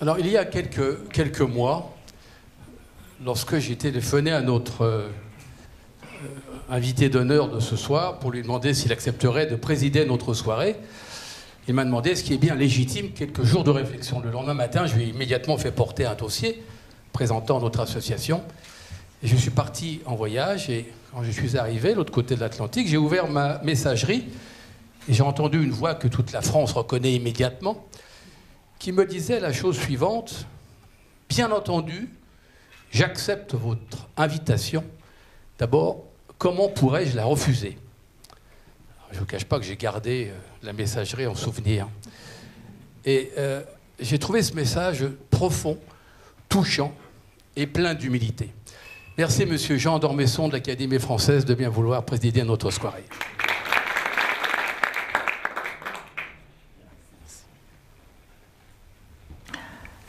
Alors, il y a quelques mois, lorsque j'ai téléphoné à notre invité d'honneur de ce soir pour lui demander s'il accepterait de présider notre soirée, il m'a demandé ce qui est bien légitime, quelques jours de réflexion. Le lendemain matin, je lui ai immédiatement fait porter un dossier présentant notre association. Et je suis parti en voyage et quand je suis arrivé de l'autre côté de l'Atlantique, j'ai ouvert ma messagerie et j'ai entendu une voix que toute la France reconnaît immédiatement qui me disait la chose suivante: bien entendu, j'accepte votre invitation. D'abord, comment pourrais-je la refuser? Alors, je ne vous cache pas que j'ai gardé la messagerie en souvenir. Et j'ai trouvé ce message profond, touchant et plein d'humilité. Merci, monsieur Jean d'Ormesson de l'Académie française de bien vouloir présider notre soirée.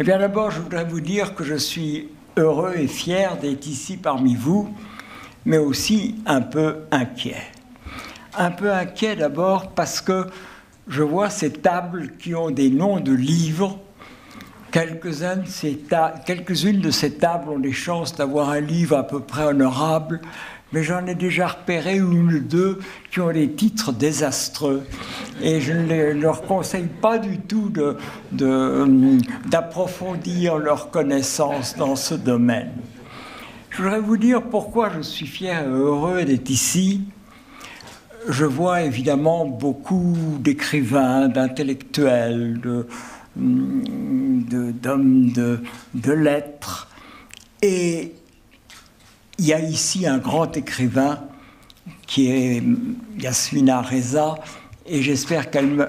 Eh bien, d'abord, je voudrais vous dire que je suis heureux et fier d'être ici parmi vous, mais aussi un peu inquiet. Un peu inquiet d'abord parce que je vois ces tables qui ont des noms de livres. Quelques-unes de ces tables ont des chances d'avoir un livre à peu près honorable, mais j'en ai déjà repéré une ou deux qui ont des titres désastreux. Et je ne leur conseille pas du tout d'approfondir leur connaissance dans ce domaine. Je voudrais vous dire pourquoi je suis fier et heureux d'être ici. Je vois évidemment beaucoup d'écrivains, d'intellectuels, d'hommes de lettres. Et il y a ici un grand écrivain qui est Yasmina Reza, et j'espère qu'elle me...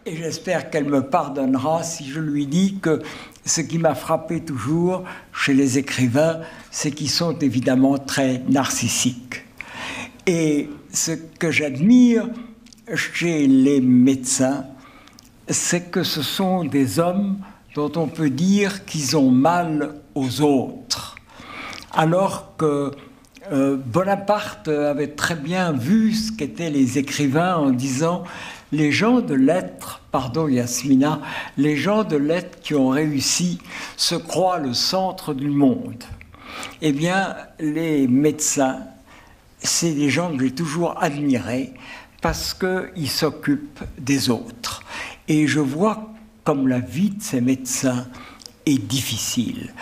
Et j'espère qu'elle me pardonnera si je lui dis que ce qui m'a frappé toujours chez les écrivains, c'est qu'ils sont évidemment très narcissiques. Et ce que j'admire chez les médecins, c'est que ce sont des hommes dont on peut dire qu'ils ont mal aux autres. Alors que Bonaparte avait très bien vu ce qu'étaient les écrivains en disant « les gens de lettres, pardon Yasmina, les gens de lettres qui ont réussi se croient le centre du monde ». Eh bien, les médecins, c'est des gens que j'ai toujours admirés parce qu'ils s'occupent des autres. Et je vois comme la vie de ces médecins est difficile.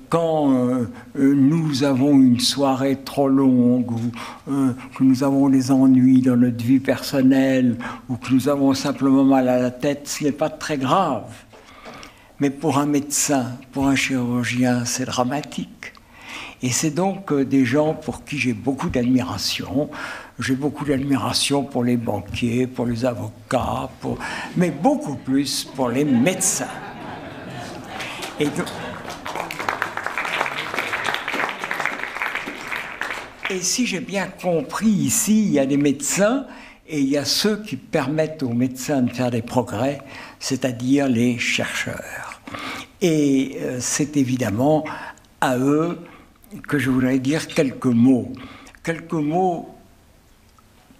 Quand nous avons une soirée trop longue ou que nous avons des ennuis dans notre vie personnelle ou que nous avons simplement mal à la tête, ce n'est pas très grave. Mais pour un médecin, pour un chirurgien, c'est dramatique. Et c'est donc des gens pour qui j'ai beaucoup d'admiration. J'ai beaucoup d'admiration pour les banquiers, pour les avocats, mais beaucoup plus pour les médecins. Et si j'ai bien compris, ici, il y a des médecins et il y a ceux qui permettent aux médecins de faire des progrès, c'est-à-dire les chercheurs. Et c'est évidemment à eux que je voudrais dire quelques mots. Quelques mots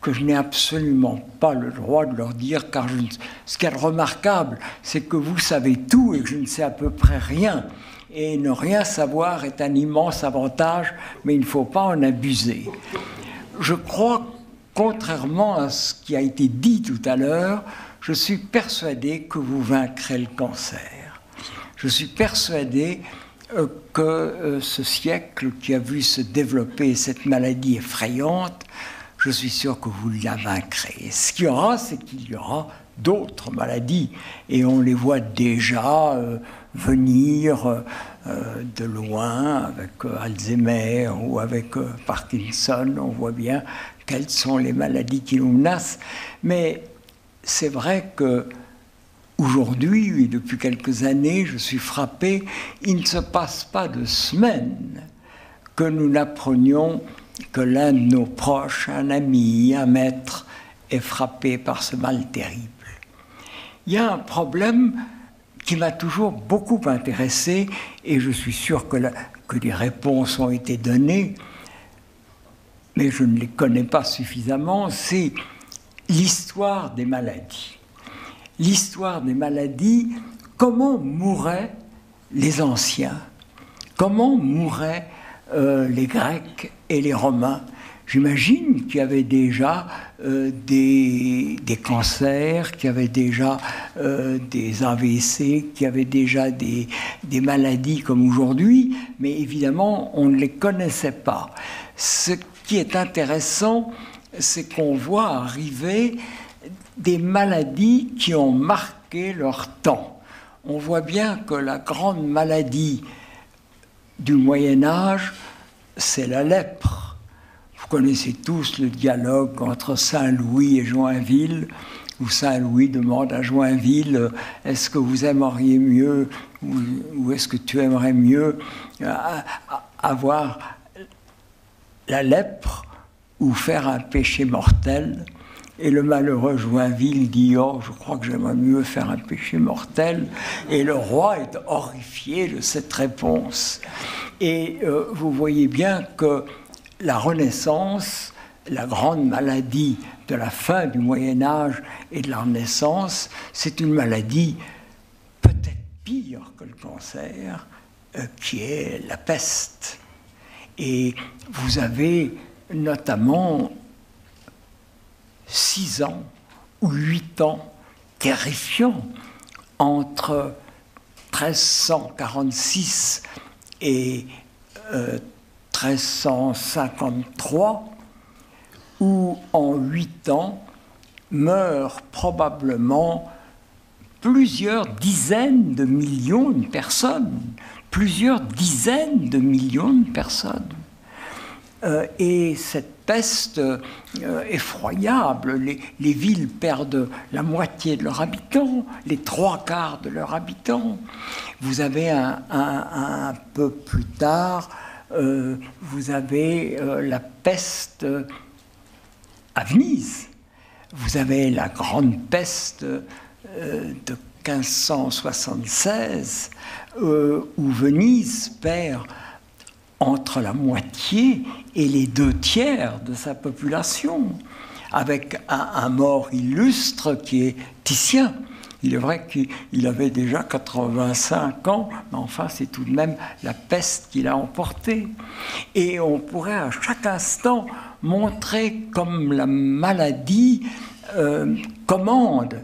que je n'ai absolument pas le droit de leur dire, car ce qui est remarquable, c'est que vous savez tout et que je ne sais à peu près rien. Et ne rien savoir est un immense avantage, mais il ne faut pas en abuser. Je crois, contrairement à ce qui a été dit tout à l'heure, je suis persuadé que vous vaincrez le cancer. Je suis persuadé que ce siècle qui a vu se développer cette maladie effrayante, je suis sûr que vous la vaincrez. Ce qu'il y aura, c'est qu'il y aura d'autres maladies, et on les voit déjà venir de loin avec Alzheimer ou avec Parkinson. On voit bien quelles sont les maladies qui nous menacent. Mais c'est vrai que aujourd'hui, et depuis quelques années, je suis frappé, il ne se passe pas de semaine que nous n'apprenions que l'un de nos proches, un ami, un maître, est frappé par ce mal terrible. Il y a un problème qui m'a toujours beaucoup intéressé, et je suis sûr que des réponses ont été données, mais je ne les connais pas suffisamment, c'est l'histoire des maladies. L'histoire des maladies, comment mouraient les anciens, comment mouraient les Grecs et les Romains. J'imagine qu'il y avait déjà des cancers, qu'il y avait déjà des AVC, qu'il y avait déjà des maladies comme aujourd'hui, mais évidemment, on ne les connaissait pas. Ce qui est intéressant, c'est qu'on voit arriver des maladies qui ont marqué leur temps. On voit bien que la grande maladie du Moyen-Âge, c'est la lèpre. Vous connaissez tous le dialogue entre Saint-Louis et Joinville, où Saint-Louis demande à Joinville « Est-ce que vous aimeriez mieux ou est-ce que tu aimerais mieux avoir la lèpre ou faire un péché mortel ?» Et le malheureux Joinville dit « Oh, je crois que j'aimerais mieux faire un péché mortel. » Et le roi est horrifié de cette réponse. Et vous voyez bien que la Renaissance, la grande maladie de la fin du Moyen-Âge et de la Renaissance, c'est une maladie peut-être pire que le cancer, qui est la peste. Et vous avez notamment 6 ans ou 8 ans terrifiants entre 1346 et 1353, où en 8 ans meurent probablement plusieurs dizaines de millions de personnes, plusieurs dizaines de millions de personnes. Et cette peste effroyable, les villes perdent la moitié de leurs habitants, les 3/4 de leurs habitants. Vous avez un peu plus tard, vous avez la peste à Venise. Vous avez la grande peste de 1576, où Venise perd entre la moitié et les 2/3 de sa population, avec un mort illustre qui est Titien. Il est vrai qu'il avait déjà 85 ans, mais enfin, c'est tout de même la peste qu'il a emportée. Et on pourrait à chaque instant montrer comme la maladie commande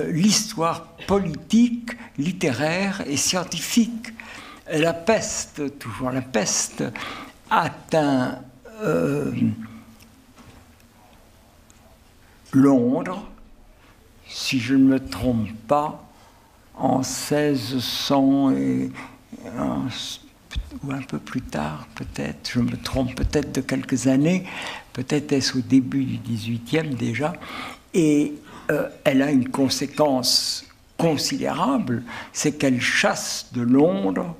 l'histoire politique, littéraire et scientifique. La peste, toujours la peste, atteint Londres, si je ne me trompe pas, en 1600 ou un peu plus tard, peut-être, je me trompe peut-être de quelques années, peut-être est-ce au début du XVIIIe déjà, et elle a une conséquence considérable, c'est qu'elle chasse de Londres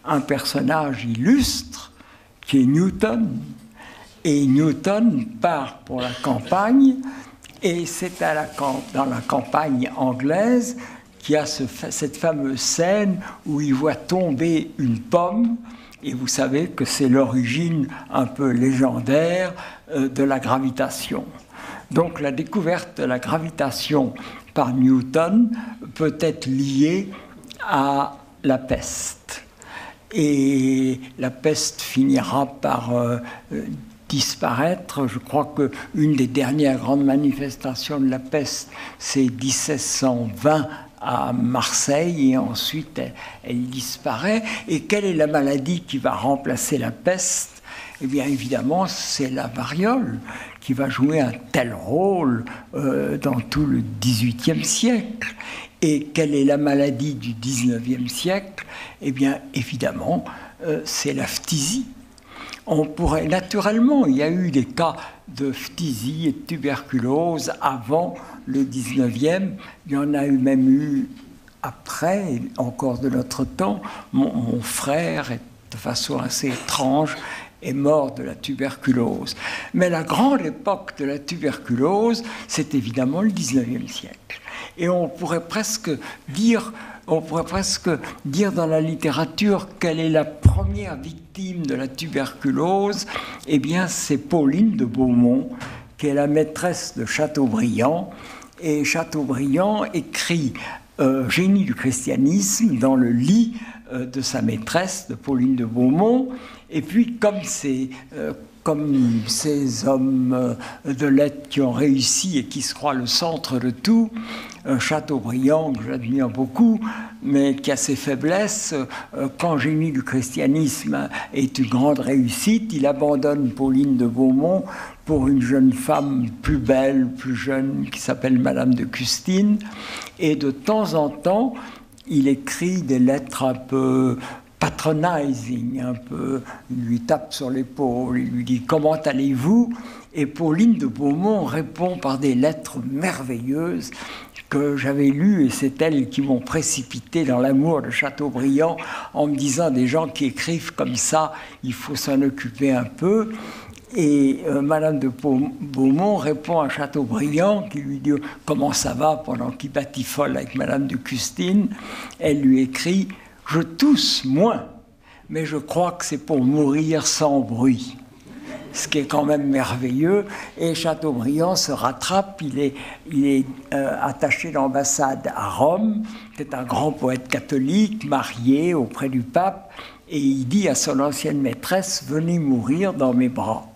un personnage illustre qui est Newton. Et Newton part pour la campagne, et c'est dans la campagne anglaise qu'il y a cette fameuse scène où il voit tomber une pomme, et vous savez que c'est l'origine un peu légendaire de la gravitation. Donc la découverte de la gravitation par Newton peut être liée à la peste. Et la peste finira par disparaître. Je crois qu'une des dernières grandes manifestations de la peste, c'est 1720 à Marseille, et ensuite elle disparaît. Et quelle est la maladie qui va remplacer la peste? Eh bien, évidemment, c'est la variole qui va jouer un tel rôle dans tout le XVIIIe siècle. Et quelle est la maladie du XIXe siècle? Eh bien, évidemment, c'est la phtisie. On pourrait, naturellement, il y a eu des cas de phtisie et de tuberculose avant le XIXe, il y en a même eu après, encore de notre temps. Mon frère, de façon assez étrange, est mort de la tuberculose. Mais la grande époque de la tuberculose, c'est évidemment le XIXe siècle. Et on pourrait presque dire dans la littérature quelle est la première victime de la tuberculose. Eh bien, c'est Pauline de Beaumont, qui est la maîtresse de Chateaubriand. Et Chateaubriand écrit Génie du christianisme dans le lit de sa maîtresse, de Pauline de Beaumont. Et puis, comme ces hommes de lettres qui ont réussi et qui se croient le centre de tout, Chateaubriand, que j'admire beaucoup, mais qui a ses faiblesses, quand Génie du christianisme est une grande réussite, il abandonne Pauline de Beaumont pour une jeune femme plus belle, plus jeune, qui s'appelle Madame de Custine. Et de temps en temps, il écrit des lettres un peu patronizing, un peu, il lui tape sur l'épaule, il lui dit « Comment allez-vous » Et Pauline de Beaumont répond par des lettres merveilleuses que j'avais lues, et c'est elles qui m'ont précipité dans l'amour de Chateaubriand, en me disant des gens qui écrivent comme ça, il faut s'en occuper un peu. Et Madame de Beaumont répond à Chateaubriand, qui lui dit « Comment ça va ?» pendant qu'il batifole avec Madame de Custine. Elle lui écrit « Je tousse moins, mais je crois que c'est pour mourir sans bruit. » Ce qui est quand même merveilleux. Et Chateaubriand se rattrape, il est attaché d'ambassade à Rome, c'est un grand poète catholique, marié auprès du pape, et il dit à son ancienne maîtresse « Venez mourir dans mes bras ».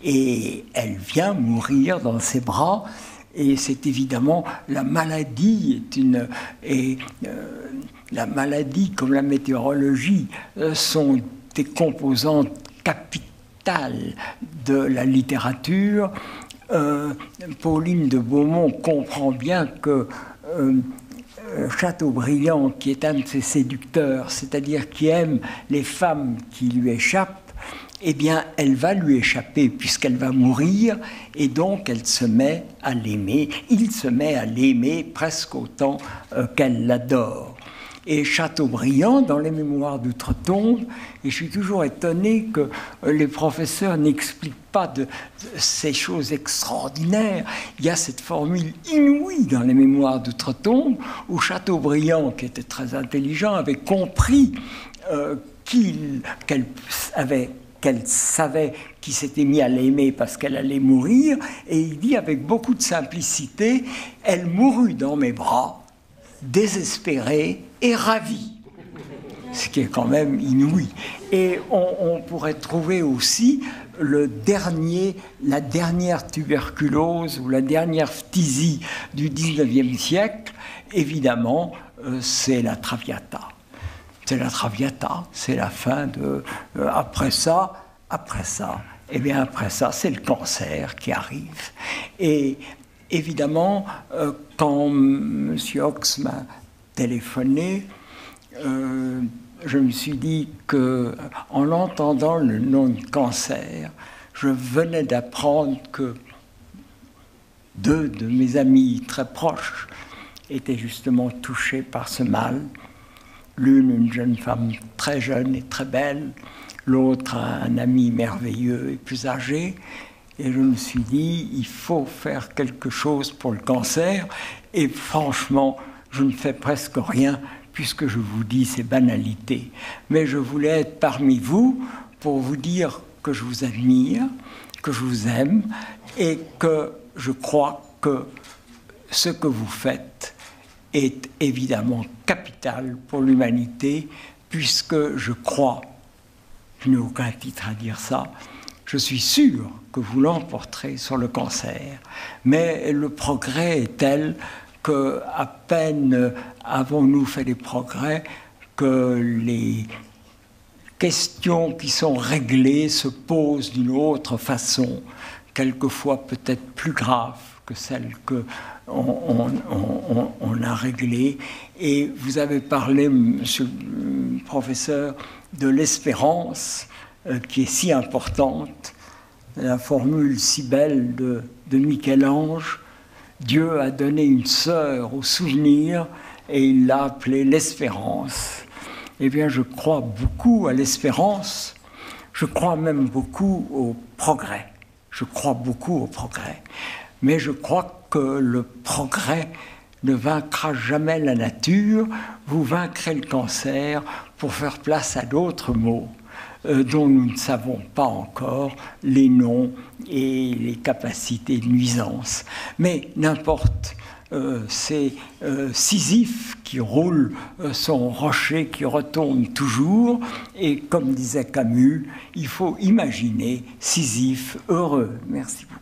Et elle vient mourir dans ses bras, et c'est évidemment la maladie la maladie comme la météorologie sont des composantes capitales de la littérature. Pauline de Beaumont comprend bien que Chateaubriand, qui est un de ses séducteurs, c'est-à-dire qui aime les femmes qui lui échappent, eh bien, elle va lui échapper puisqu'elle va mourir, et donc elle se met à l'aimer. Il se met à l'aimer presque autant qu'elle l'adore. Et Chateaubriand, dans les Mémoires d'Outre-Tombe, et je suis toujours étonné que les professeurs n'expliquent pas de ces choses extraordinaires. Il y a cette formule inouïe dans les Mémoires d'Outre-Tombe où Chateaubriand, qui était très intelligent, avait compris qu'elle savait qu'il s'était mis à l'aimer parce qu'elle allait mourir, et il dit avec beaucoup de simplicité « Elle mourut dans mes bras, désespérée et ravie », ce qui est quand même inouï. Et on pourrait trouver aussi la dernière tuberculose ou la dernière phtisie du 19e siècle, évidemment, c'est la Traviata. C'est la Traviata, c'est la fin de... Après ça, c'est le cancer qui arrive. Et évidemment, quand M. Ox m'a téléphoné, je me suis dit qu'en entendant le nom de cancer, je venais d'apprendre que 2 de mes amis très proches étaient justement touchés par ce mal. L'une, une jeune femme très jeune et très belle, l'autre, un ami merveilleux et plus âgé. Et je me suis dit, il faut faire quelque chose pour le cancer. Et franchement, je ne fais presque rien, puisque je vous dis ces banalités. Mais je voulais être parmi vous pour vous dire que je vous admire, que je vous aime, et que je crois que ce que vous faites est évidemment capital pour l'humanité, puisque je crois, je n'ai aucun titre à dire ça, je suis sûr que vous l'emporterez sur le cancer. Mais le progrès est tel qu'à peine avons-nous fait des progrès que les questions qui sont réglées se posent d'une autre façon, quelquefois peut-être plus grave que celle qu'on a réglée. Et vous avez parlé, monsieur le professeur, de l'espérance qui est si importante, la formule si belle de Michel-Ange. Dieu a donné une sœur au souvenir et il l'a appelée l'espérance. Eh bien, je crois beaucoup à l'espérance, je crois même beaucoup au progrès. Je crois beaucoup au progrès. Mais je crois que le progrès ne vaincra jamais la nature. Vous vaincrez le cancer pour faire place à d'autres maux. dont nous ne savons pas encore les noms et les capacités de nuisance. Mais n'importe, c'est Sisyphe qui roule son rocher qui retombe toujours, et comme disait Camus, il faut imaginer Sisyphe heureux. Merci beaucoup.